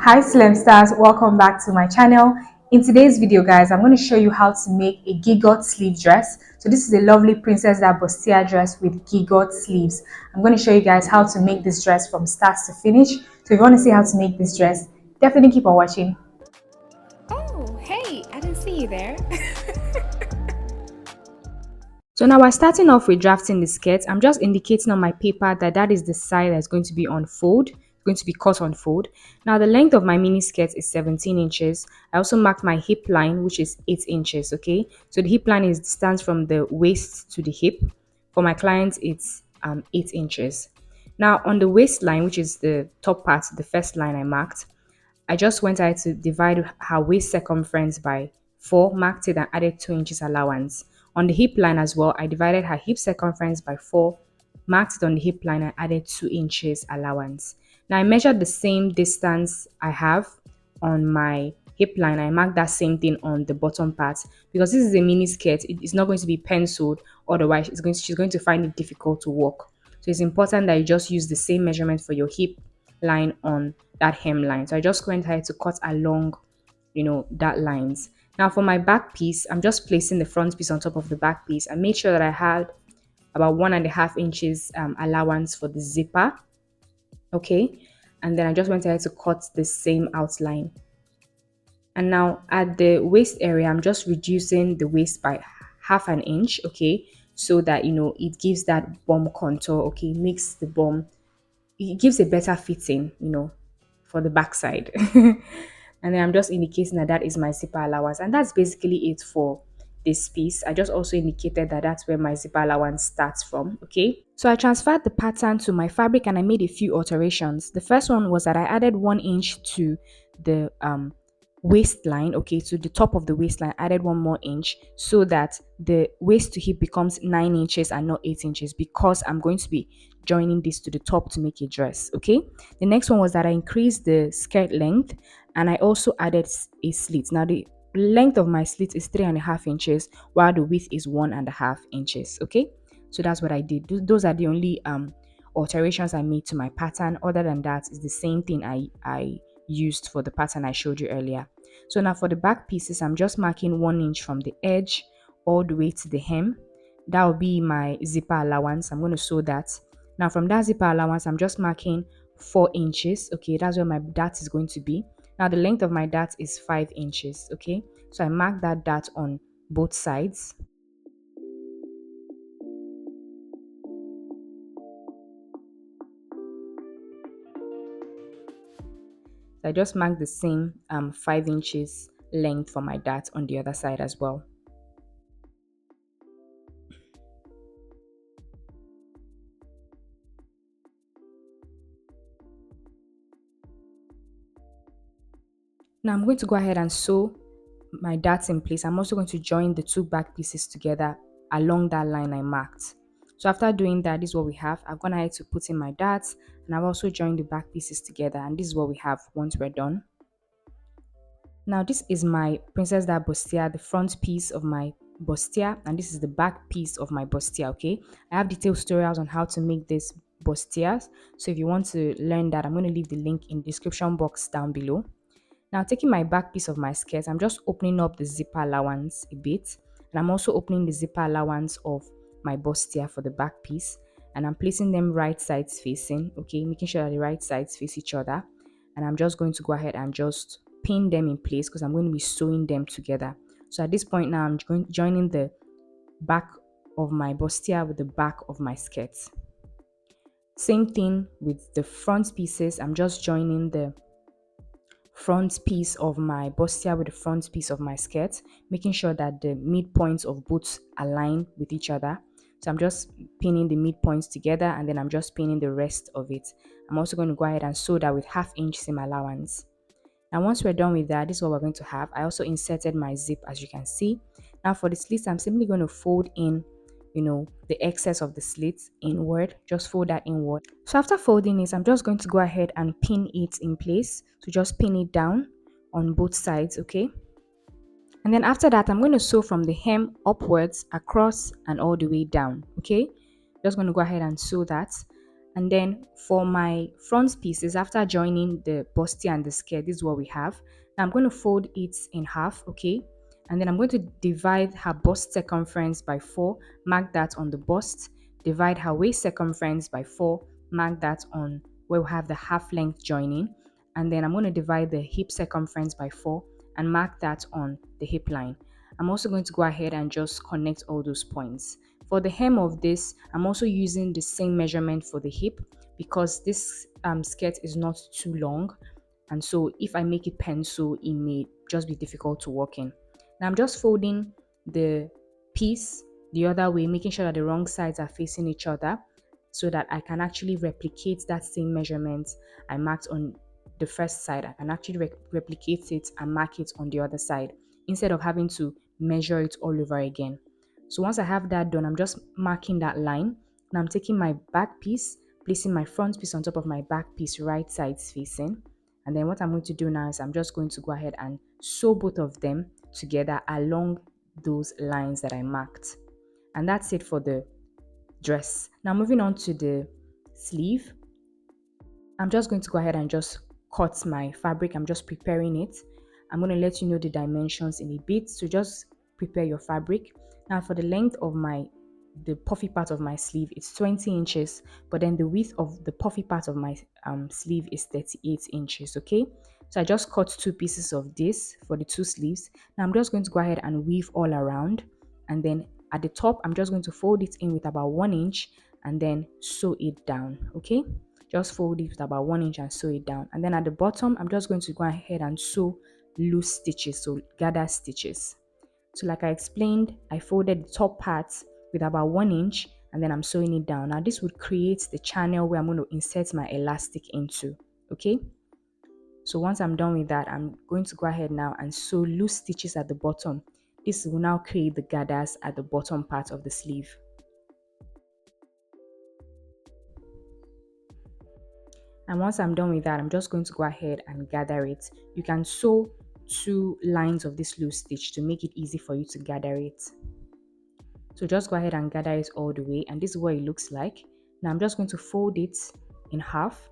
Hi Silem stars, welcome back to my channel. In today's video guys, I'm going to show you how to make a Gigot sleeve dress. So this is a lovely princess that bustier dress with Gigot sleeves. I'm going to show you guys how to make this dress from start to finish. So if you want to see how to make this dress, definitely keep on watching. Oh, hey, I didn't see you there. So now we're starting off with drafting the skirt. I'm just indicating on my paper that is the side that's going to be on fold, going to be cut on fold. Now the length of my mini skirt is 17 inches. I also marked my hip line, which is 8 inches, okay? So the hip line is distance from the waist to the hip. For my clients, it's 8 inches. Now on the waistline, which is the top part, the first line I marked, I just went ahead to divide her waist circumference by 4, marked it and added 2 inches allowance. On the hip line as well, I divided her hip circumference by 4, marked it on the hip line and added 2 inches allowance. Now I measured the same distance I have on my hip line. I marked that same thing on the bottom part because this is a mini skirt. It's not going to be penciled, otherwise she's going to find it difficult to walk. So it's important that you just use the same measurement for your hip line on that hemline. So I just went ahead to cut along, that lines. Now for my back piece, I'm just placing the front piece on top of the back piece. I made sure that I had about 1.5 inches allowance for the zipper. Okay. And then I just went ahead to cut the same outline. And now at the waist area, I'm just reducing the waist by half an inch. Okay. So that, it gives that bum contour. Okay. Makes the bum, it gives a better fitting, for the backside. And then I'm just indicating that is my zipper allowance, and that's basically it for this piece. I just also indicated that that's where my zipper allowance starts from. Okay, so I transferred the pattern to my fabric and I made a few alterations. The first one was that I added 1 inch to the waistline, okay, to the top of the waistline, added 1 more inch so that the waist to hip becomes 9 inches and not 8 inches, because I'm going to be joining this to the top to make a dress. Okay, the next one was that I increased the skirt length and I also added a slit. Now the length of my slit is 3.5 inches while the width is 1.5 inches. Okay, so that's what I did. Those are the only alterations I made to my pattern. Other than that, it's the same thing I used for the pattern I showed you earlier. So now for the back pieces, I'm just marking 1 inch from the edge all the way to the hem. That will be my zipper allowance. I'm going to sew that. Now from that zipper allowance, I'm just marking 4 inches. Okay, that's where my dart is going to be. Now the length of my dart is 5 inches. Okay, so I mark that dart on both sides. So I just marked the same 5 inches length for my dart on the other side as well. Now I'm going to go ahead and sew my darts in place. I'm also going to join the two back pieces together along that line I marked. So after doing that, this is what we have. I've gone ahead to put in my darts and I've also joined the back pieces together, and this is what we have once we're done. Now this is my princess dart bustier, the front piece of my bustier, and this is the back piece of my bustier. Okay, I have detailed tutorials on how to make this bustiers, so if you want to learn that, I'm going to leave the link in the description box down below. Now taking my back piece of my skirt, I'm just opening up the zipper allowance a bit, and I'm also opening the zipper allowance of my bustier for the back piece, and I'm placing them right sides facing, okay, making sure that the right sides face each other. And I'm just going to go ahead and just pin them in place because I'm going to be sewing them together. So at this point now, I'm joining the back of my bustier with the back of my skirt. Same thing with the front pieces. I'm just joining the front piece of my bustier with the front piece of my skirt, making sure that the midpoints of both align with each other. So I'm just pinning the midpoints together and then I'm just pinning the rest of it. I'm also going to go ahead and sew that with 1/2 inch seam allowance. Now once we're done with that, this is what we're going to have. I also inserted my zip, as you can see. Now for the slits, I'm simply going to fold in the excess of the slits inward. Just fold that inward. So after folding it, I'm just going to go ahead and pin it in place. So just pin it down on both sides, okay? And then after that, I'm going to sew from the hem upwards, across, and all the way down, okay? Just going to go ahead and sew that. And then for my front pieces, after joining the bustier and the skirt, this is what we have. Now I'm going to fold it in half, okay? And then I'm going to divide her bust circumference by 4, mark that on the bust, divide her waist circumference by 4, mark that on where we have the half length joining. And then I'm going to divide the hip circumference by 4 and mark that on the hip line. I'm also going to go ahead and just connect all those points. For the hem of this, I'm also using the same measurement for the hip because this skirt is not too long. And so if I make it pencil, it may just be difficult to work in. Now I'm just folding the piece the other way, making sure that the wrong sides are facing each other so that I can actually replicate that same measurement I marked on the first side. I can actually replicate it and mark it on the other side instead of having to measure it all over again. So once I have that done, I'm just marking that line. Now I'm taking my back piece, placing my front piece on top of my back piece, right sides facing. And then what I'm going to do now is I'm just going to go ahead and sew both of them together along those lines that I marked. And that's it for the dress. Now moving on to the sleeve. I'm just going to go ahead and just cut my fabric. I'm just preparing it. I'm going to let you know the dimensions in a bit. So just prepare your fabric. Now for the length of the puffy part of my sleeve, it's 20 inches, but then the width of the puffy part of my sleeve is 38 inches, okay? So I just cut two pieces of this for the two sleeves. Now I'm just going to go ahead and weave all around, and then at the top, I'm just going to fold it in with about 1 inch and then sew it down, okay? Just fold it with about 1 inch and sew it down. And then at the bottom, I'm just going to go ahead and sew loose stitches, so gather stitches. So like I explained, I folded the top part with about 1 inch and then I'm sewing it down. Now this would create the channel where I'm going to insert my elastic into, okay? So once I'm done with that, I'm going to go ahead now and sew loose stitches at the bottom. This will now create the gathers at the bottom part of the sleeve. And once I'm done with that, I'm just going to go ahead and gather it. You can sew 2 lines of this loose stitch to make it easy for you to gather it. So just go ahead and gather it all the way, and this is what it looks like. Now I'm just going to fold it in half,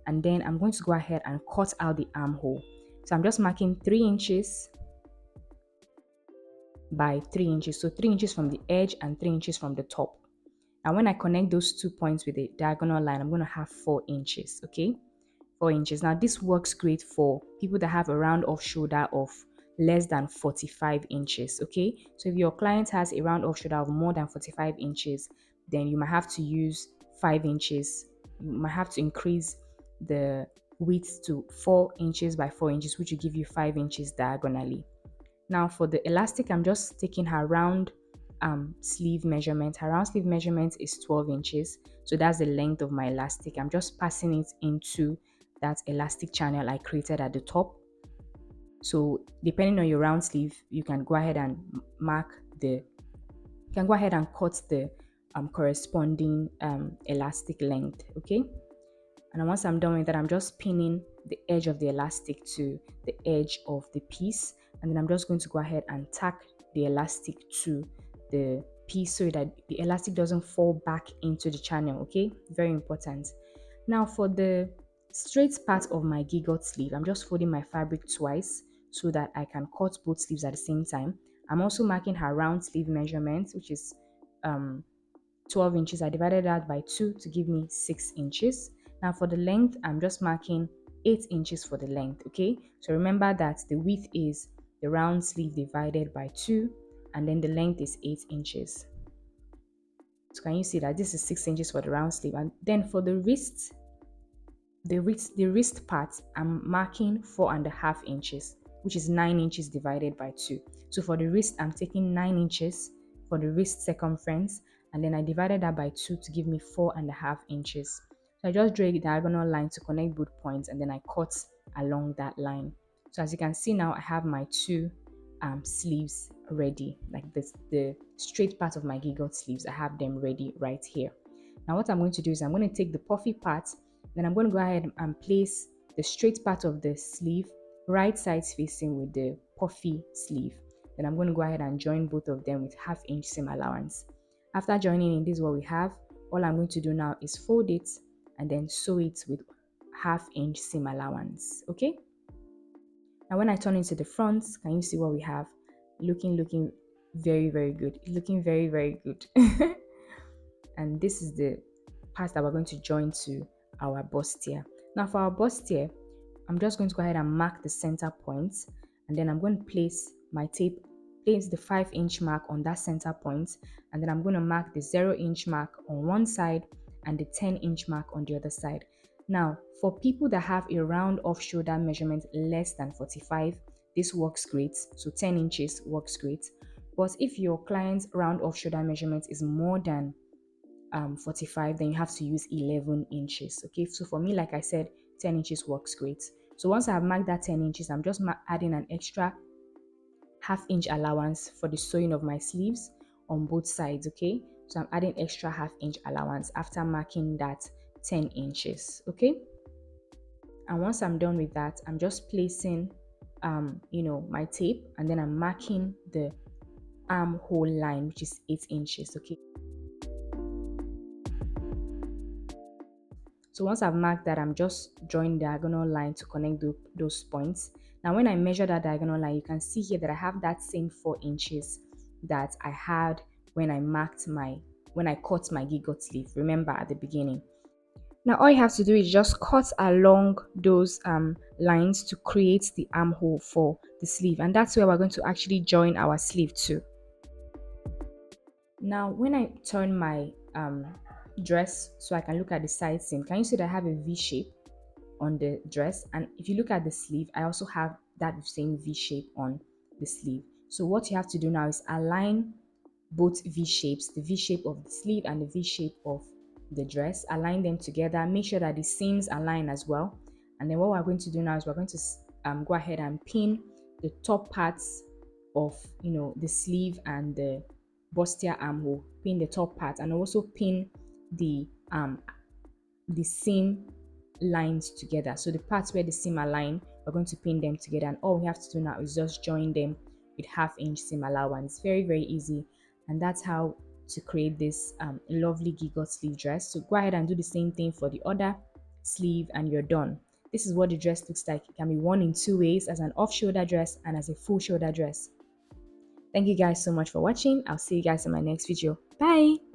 and then I'm going to go ahead and cut out the armhole. So I'm just marking 3 inches by 3 inches. So 3 inches from the edge and 3 inches from the top. And when I connect those 2 points with a diagonal line, I'm going to have 4 inches, okay? 4 inches. Now this works great for people that have a round off shoulder of less than 45 inches, okay? So if your client has a round off shoulder of more than 45 inches, then you might have to use 5 inches. You might have to increase the width to 4 inches by 4 inches, which will give you 5 inches diagonally. Now for the elastic, I'm just taking her round sleeve measurement. Her round sleeve measurement is 12 inches. So that's the length of my elastic. I'm just passing it into that elastic channel I created at the top. So depending on your round sleeve, you can go ahead and cut the corresponding elastic length, okay? And once I'm done with that, I'm just pinning the edge of the elastic to the edge of the piece, and then I'm just going to go ahead and tack the elastic to the piece so that the elastic doesn't fall back into the channel, okay? Very important. Now for the straight part of my gigot sleeve, I'm just folding my fabric twice so that I can cut both sleeves at the same time. I'm also marking her round sleeve measurement, which is 12 inches. I divided that by 2 to give me 6 inches. Now for the length, I'm just marking 8 inches for the length, okay? So remember that the width is the round sleeve divided by 2, and then the length is 8 inches. So can you see that this is 6 inches for the round sleeve? And then for the wrist, the wrist part, I'm marking 4.5 inches, which is 9 inches divided by 2. So for the wrist, I'm taking 9 inches for the wrist circumference, and then I divided that by 2 to give me 4.5 inches. So I just drew a diagonal line to connect both points, and then I cut along that line. So as you can see now, I have my 2 sleeves ready, like this, the straight part of my gigot sleeves. I have them ready right here. Now what I'm going to do is I'm going to take the puffy part, then I'm going to go ahead and place the straight part of the sleeve right sides facing with the puffy sleeve. Then I'm going to go ahead and join both of them with 1/2 inch seam allowance. After joining in, this is what we have. All I'm going to do now is fold it and then sew it with half-inch seam allowance. Okay, now when I turn into the front, can you see what we have? Looking very good. It's looking very good. And this is the part that we're going to join to our bustier. Now for our bustier, I'm just going to go ahead and mark the center point, and then I'm going to place my tape, place the 5-inch mark on that center point, and then I'm going to mark the 0-inch mark on one side and the 10-inch mark on the other side. Now, for people that have a round off shoulder measurement less than 45, this works great. So 10 inches works great. But if your client's round off shoulder measurement is more than 45, then you have to use 11 inches. Okay, so for me, like I said, 10 inches works great. So once I have marked that 10 inches, I'm just adding an extra half-inch allowance for the sewing of my sleeves on both sides. Okay, so I'm adding extra half-inch allowance after marking that 10 inches. Okay, and once I'm done with that, I'm just placing my tape, and then I'm marking the armhole line, which is 8 inches. Okay, so once I've marked that, I'm just drawing diagonal line to connect those points. Now when I measure that diagonal line, you can see here that I have that same 4 inches that I had when I cut my Gigot sleeve, remember at the beginning. Now all you have to do is just cut along those lines to create the armhole for the sleeve, and that's where we're going to actually join our sleeve to. Now when I turn my dress so I can look at the side seam, can you see that I have a V shape on the dress? And if you look at the sleeve, I also have that same V shape on the sleeve. So what you have to do now is align both V shapes, the V shape of the sleeve and the V shape of the dress, align them together, make sure that the seams align as well. And then what we're going to do now is we're going to go ahead and pin the top parts of the sleeve and the bustier armhole, pin the top part, and also pin the seam lines together. So the parts where the seam align, we're going to pin them together, and all we have to do now is just join them with half-inch seam allowance. Very easy, and that's how to create this lovely Gigot sleeve dress. So go ahead and do the same thing for the other sleeve and you're done. This is what the dress looks like. It can be worn in 2 ways, as an off-shoulder dress and as a full shoulder dress. Thank you guys so much for watching. I'll see you guys in my next video. Bye.